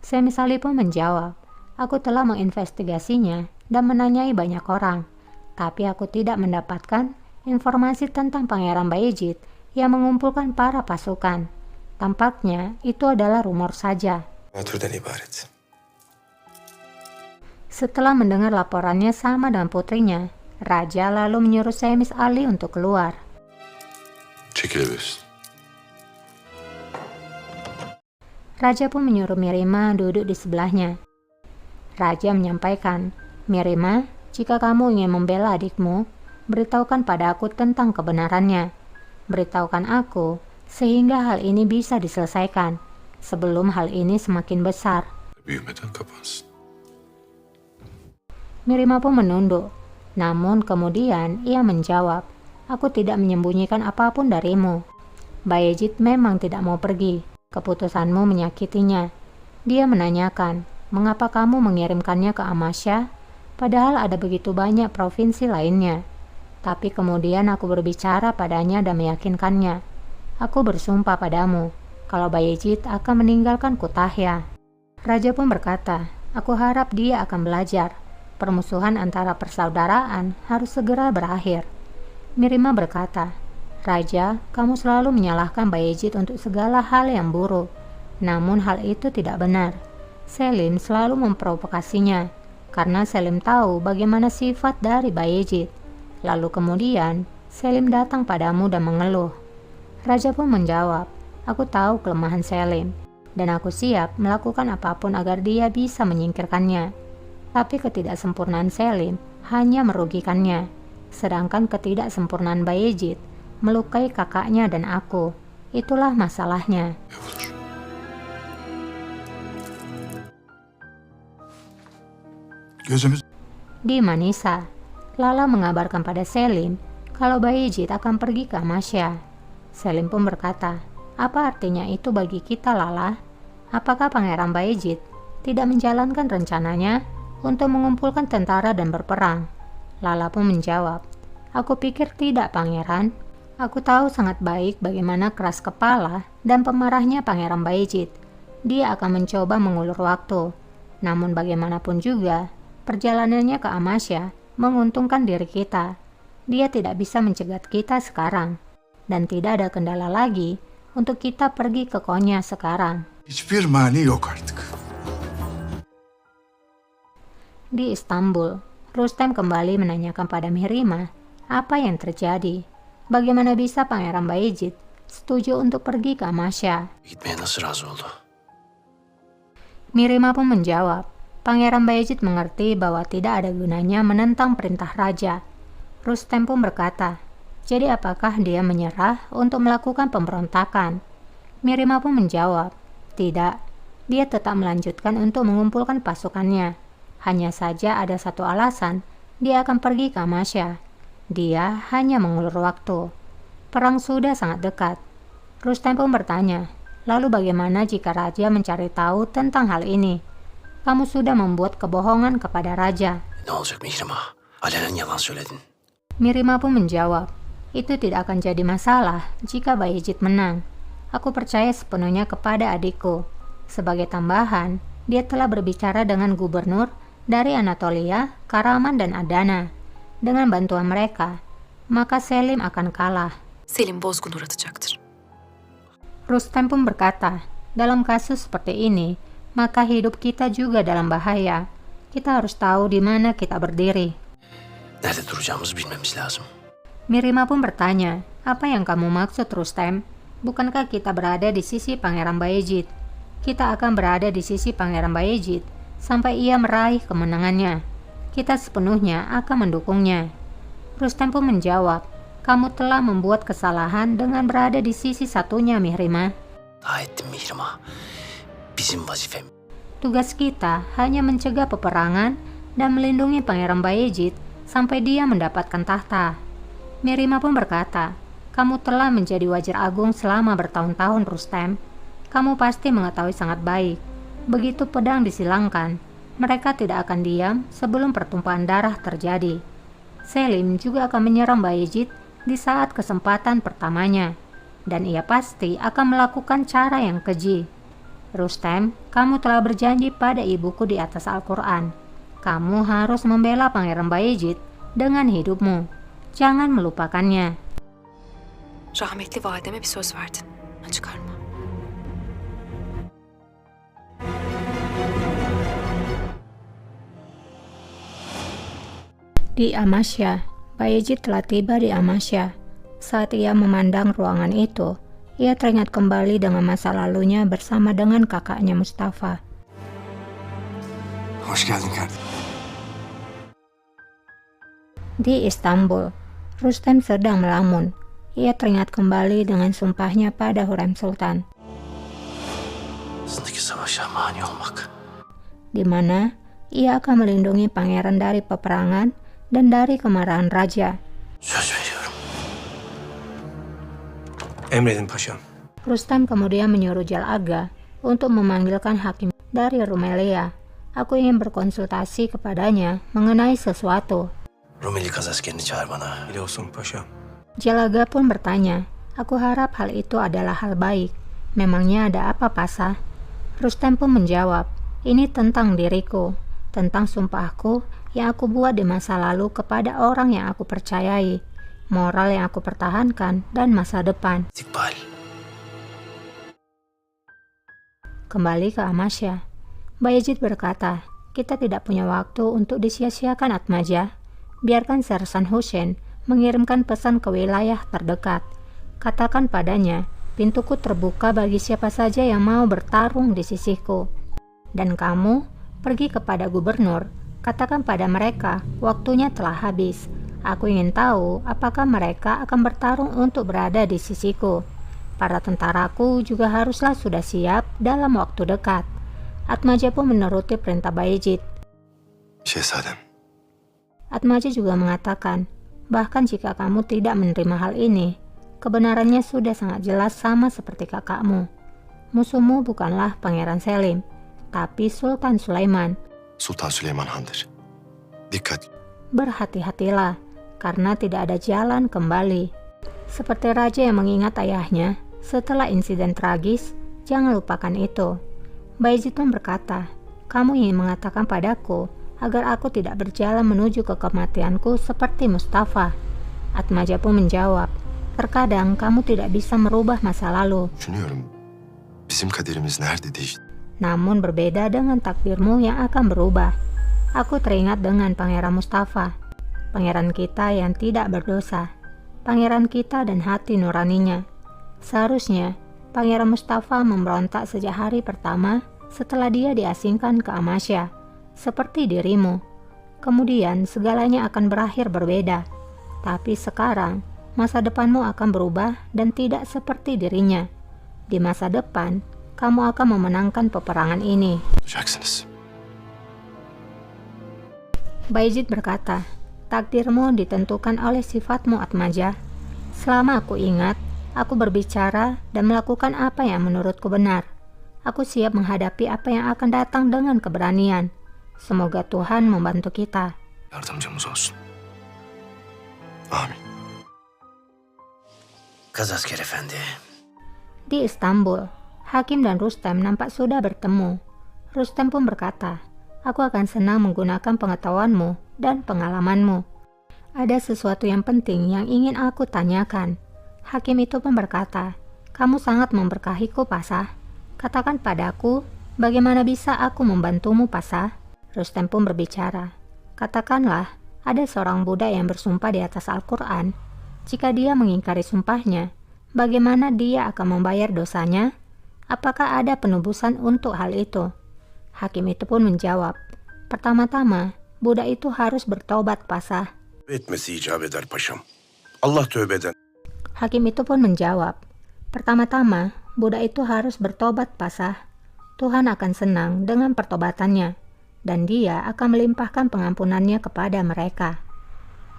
Semisali pun menjawab, aku telah menginvestigasinya dan menanyai banyak orang, tapi aku tidak mendapatkan informasi tentang Pangeran Bayezid yang mengumpulkan para pasukan. Tampaknya itu adalah rumor saja. Setelah mendengar laporannya sama dengan putrinya, Raja lalu menyuruh Semis Ali untuk keluar. Raja pun menyuruh Mirima duduk di sebelahnya. Raja menyampaikan, Mirima, jika kamu ingin membela adikmu, beritahukan pada aku tentang kebenarannya. Beritahukan aku, sehingga hal ini bisa diselesaikan, sebelum hal ini semakin besar. Mirima pun menunduk, namun kemudian ia menjawab, aku tidak menyembunyikan apapun darimu. Bayezid memang tidak mau pergi. Keputusanmu menyakitinya. Dia menanyakan, mengapa kamu mengirimkannya ke Amasya, padahal ada begitu banyak provinsi lainnya. Tapi kemudian aku berbicara padanya dan meyakinkannya. Aku bersumpah padamu, kalau Bayezid akan meninggalkan Kutahya. Raja pun berkata, aku harap dia akan belajar. Permusuhan antara persaudaraan harus segera berakhir. Mirima berkata, Raja, kamu selalu menyalahkan Bayezid untuk segala hal yang buruk. Namun hal itu tidak benar. Selim selalu memprovokasinya, karena Selim tahu bagaimana sifat dari Bayezid. Lalu kemudian, Selim datang padamu dan mengeluh. Raja pun menjawab, aku tahu kelemahan Selim, dan aku siap melakukan apapun agar dia bisa menyingkirkannya. Tapi ketidaksempurnaan Selim hanya merugikannya, sedangkan ketidaksempurnaan Bayezid melukai kakaknya dan aku. Itulah masalahnya. Di Manisa, Lala mengabarkan pada Selim kalau Bayezid akan pergi ke Amasya. Selim pun berkata, apa artinya itu bagi kita, Lala? Apakah Pangeran Bayezid tidak menjalankan rencananya untuk mengumpulkan tentara dan berperang? Lala pun menjawab, aku pikir tidak, Pangeran. Aku tahu sangat baik bagaimana keras kepala dan pemarahnya Pangeran Bayezid. Dia akan mencoba mengulur waktu. Namun bagaimanapun juga, perjalanannya ke Amasya menguntungkan diri kita. Dia tidak bisa mencegat kita sekarang. Dan tidak ada kendala lagi untuk kita pergi ke Konya sekarang. Di Istanbul, Rustem kembali menanyakan pada Mirima apa yang terjadi. Bagaimana bisa Pangeran Bayezid setuju untuk pergi ke Amasya? Mirima pun menjawab, Pangeran Bayezid mengerti bahwa tidak ada gunanya menentang perintah raja. Rustem pun berkata, jadi apakah dia menyerah untuk melakukan pemberontakan? Mirima pun menjawab, tidak. Dia tetap melanjutkan untuk mengumpulkan pasukannya. Hanya saja ada satu alasan, dia akan pergi ke Amasya. Dia hanya mengulur waktu. Perang sudah sangat dekat. Rustem pun bertanya, lalu bagaimana jika raja mencari tahu tentang hal ini? Kamu sudah membuat kebohongan kepada raja. Mirima pun menjawab, itu tidak akan jadi masalah jika Bayezid menang. Aku percaya sepenuhnya kepada adikku. Sebagai tambahan, dia telah berbicara dengan gubernur dari Anatolia, Karaman, dan Adana. Dengan bantuan mereka, maka Selim akan kalah. Selim bozgun uğratacaktır. Rustem pun berkata, dalam kasus seperti ini, maka hidup kita juga dalam bahaya. Kita harus tahu di mana kita berdiri. Nerede duracağımızı bilmemiz lazım. Mirima pun bertanya, apa yang kamu maksud, Rustem? Bukankah kita berada di sisi Pangeran Bayezid? Kita akan berada di sisi Pangeran Bayezid sampai ia meraih kemenangannya. Kita sepenuhnya akan mendukungnya. Rustem pun menjawab, kamu telah membuat kesalahan dengan berada di sisi satunya, Mirima. Tugas kita hanya mencegah peperangan dan melindungi Pangeran Bayezid sampai dia mendapatkan tahta. Mirima pun berkata, kamu telah menjadi wajar agung selama bertahun-tahun, Rustem. Kamu pasti mengetahui sangat baik. Begitu pedang disilangkan, mereka tidak akan diam sebelum pertumpahan darah terjadi. Selim juga akan menyerang Bayezid di saat kesempatan pertamanya, dan ia pasti akan melakukan cara yang keji. Rustem, kamu telah berjanji pada ibuku di atas Al-Quran. Kamu harus membela Pangeran Bayezid dengan hidupmu. Jangan melupakannya. Rahmetli valideme bir söz verdin. Çıkarma. Di Amasya, Bayezid telah tiba di Amasya. Saat ia memandang ruangan itu, ia teringat kembali dengan masa lalunya bersama dengan kakaknya Mustafa. Hoş geldin kardeşim. Di Istanbul, Rustem sedang melamun. Ia teringat kembali dengan sumpahnya pada Hürrem Sultan, Sındaki savaşa mani olmak. di mana ia akan melindungi pangeran dari peperangan dan dari kemarahan raja. Söz veriyorum. Emredin paşam. Rustem kemudian menyuruh Jalaga untuk memanggilkan hakim dari Rumelia. Aku ingin berkonsultasi kepadanya mengenai sesuatu. Rumeli kaz askerini çağır bana. Bile olsun paşam. Jalaga pun bertanya, aku harap hal itu adalah hal baik. Memangnya ada apa, Pasha? Rustem pun menjawab, ini tentang diriku, tentang sumpahku yang aku buat di masa lalu kepada orang yang aku percayai, moral yang aku pertahankan, dan masa depan. İstikbal. Kembali ke Amasya, Bayezid berkata, kita tidak punya waktu untuk disia-siakan Atmaja. Biarkan Sersan Hussein mengirimkan pesan ke wilayah terdekat. Katakan padanya, pintuku terbuka bagi siapa saja yang mau bertarung di sisiku. Dan kamu, pergi kepada gubernur, katakan pada mereka, waktunya telah habis. Aku ingin tahu apakah mereka akan bertarung untuk berada di sisiku. Para tentaraku juga haruslah sudah siap dalam waktu dekat. Atmaja pun menuruti perintah Bayezid. Şehzadem. Atmaja juga mengatakan, bahkan jika kamu tidak menerima hal ini, kebenarannya sudah sangat jelas sama seperti kakakmu. Musuhmu bukanlah Pangeran Selim, tapi Sultan Sulaiman. Sultan Süleyman Han'dır. Dikkat. Berhati-hatilah, karena tidak ada jalan kembali. Seperti raja yang mengingat ayahnya, setelah insiden tragis, jangan lupakan itu. Bayezid pun berkata, kamu ingin mengatakan padaku, agar aku tidak berjalan menuju ke kematianku seperti Mustafa. Atmaja pun menjawab, terkadang kamu tidak bisa merubah masa lalu. Düşünüyorum. Bizim kaderimiz nerede değişti? Namun berbeda dengan takdirmu yang akan berubah. Aku teringat dengan Pangeran Mustafa, pangeran kita yang tidak berdosa, pangeran kita dan hati nuraninya. Seharusnya Pangeran Mustafa memberontak sejak hari pertama setelah dia diasingkan ke Amasya, seperti dirimu. Kemudian segalanya akan berakhir berbeda. Tapi sekarang masa depanmu akan berubah dan tidak seperti dirinya. Di masa depan, kamu akan memenangkan peperangan ini. Olacaksınız. Bayezid berkata, takdirmu ditentukan oleh sifatmu Atmaja. Selama aku ingat, aku berbicara dan melakukan apa yang menurutku benar. Aku siap menghadapi apa yang akan datang dengan keberanian. Semoga Tuhan membantu kita. Yardımcımız olsun. Amin. Kaz asker efendi. Di Istanbul, Hakim dan Rustem nampak sudah bertemu. Rustem pun berkata, aku akan senang menggunakan pengetahuanmu dan pengalamanmu. Ada sesuatu yang penting yang ingin aku tanyakan. Hakim itu pun berkata, kamu sangat memberkahiku, Pasha. Katakan padaku, bagaimana bisa aku membantumu, Pasha? Rustem pun berbicara, katakanlah ada seorang budak yang bersumpah di atas Al-Quran. Jika dia mengingkari sumpahnya, bagaimana dia akan membayar dosanya? Apakah ada penebusan untuk hal itu? Hakim itu pun menjawab, pertama-tama budak itu harus bertobat, Pasha. Etmesi icap eder paşam. Allah tövbe eden. Hakim itu pun menjawab, pertama-tama budak itu harus bertobat, Pasha. Tuhan akan senang dengan pertobatannya, dan dia akan melimpahkan pengampunannya kepada mereka.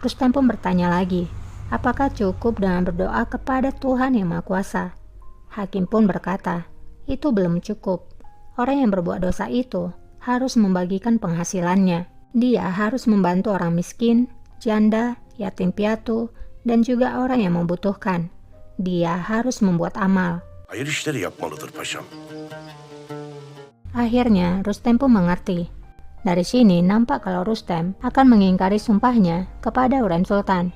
Rustem pun bertanya lagi, apakah cukup dengan berdoa kepada Tuhan yang Maha Kuasa? Hakim pun berkata, itu belum cukup. Orang yang berbuat dosa itu harus membagikan penghasilannya. Dia harus membantu orang miskin, janda, yatim piatu, dan juga orang yang membutuhkan. Dia harus membuat amal. Hayır işleri yapmalıdır paşam. Akhirnya Rustem pun mengerti. Dari sini nampak kalau Rustem akan mengingkari sumpahnya kepada Urem Sultan.